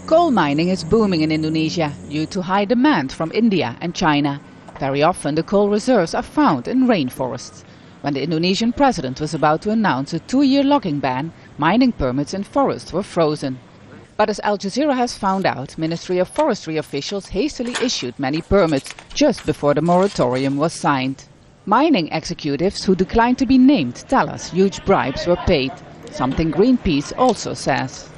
Coal mining is booming in Indonesia due to high demand from India and China. Very often the coal reserves are found in rainforests. When the Indonesian president was about to announce a 2-year logging ban, mining permits in forests were frozen. But as Al Jazeera has found out, Ministry of Forestry officials hastily issued many permits just before the moratorium was signed. Mining executives who declined to be named tell us huge bribes were paid, something Greenpeace also says.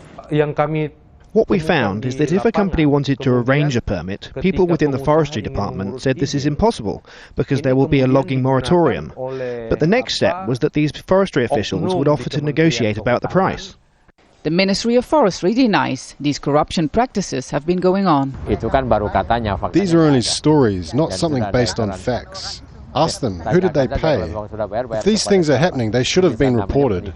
What we found is that if a company wanted to arrange a permit, people within the forestry department said this is impossible because there will be a logging moratorium. But the next step was that these forestry officials would offer to negotiate about the price. The Ministry of Forestry denies these corruption practices have been going on. These are only stories, not something based on facts. Ask them, who did they pay? If these things are happening, they should have been reported.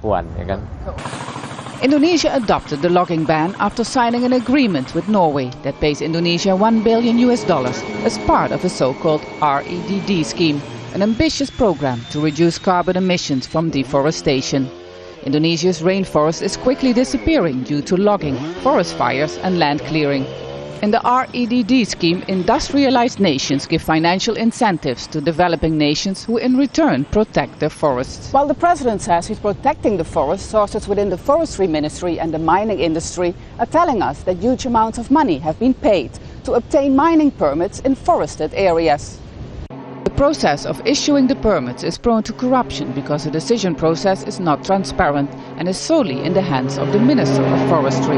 Indonesia adopted the logging ban after signing an agreement with Norway that pays Indonesia $1 billion as part of a so-called REDD scheme, an ambitious program to reduce carbon emissions from deforestation. Indonesia's rainforest is quickly disappearing due to logging, forest fires and land clearing. In the REDD scheme, industrialized nations give financial incentives to developing nations who in return protect their forests. While the president says he's protecting the forest, sources within the forestry ministry and the mining industry are telling us that huge amounts of money have been paid to obtain mining permits in forested areas. The process of issuing the permits is prone to corruption because the decision process is not transparent and is solely in the hands of the Minister of Forestry.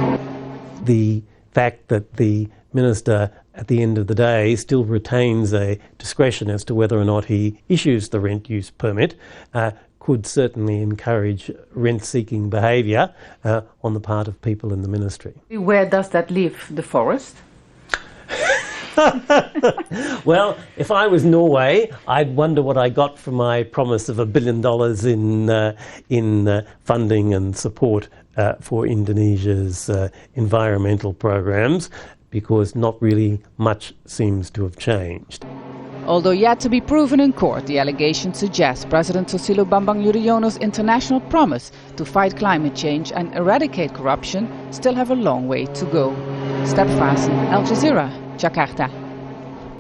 The fact that the minister at the end of the day still retains a discretion as to whether or not he issues the rent use permit could certainly encourage rent-seeking behaviour on the part of people in the ministry. Where does that leave the forest? Well, if I was Norway, I'd wonder what I got for my promise of $1 billion in funding and support for Indonesia's environmental programs, because not really much seems to have changed. Although yet to be proven in court, the allegations suggest President Susilo Bambang Yudhoyono's international promise to fight climate change and eradicate corruption still have a long way to go. Vaessen, Al Jazeera, Jakarta.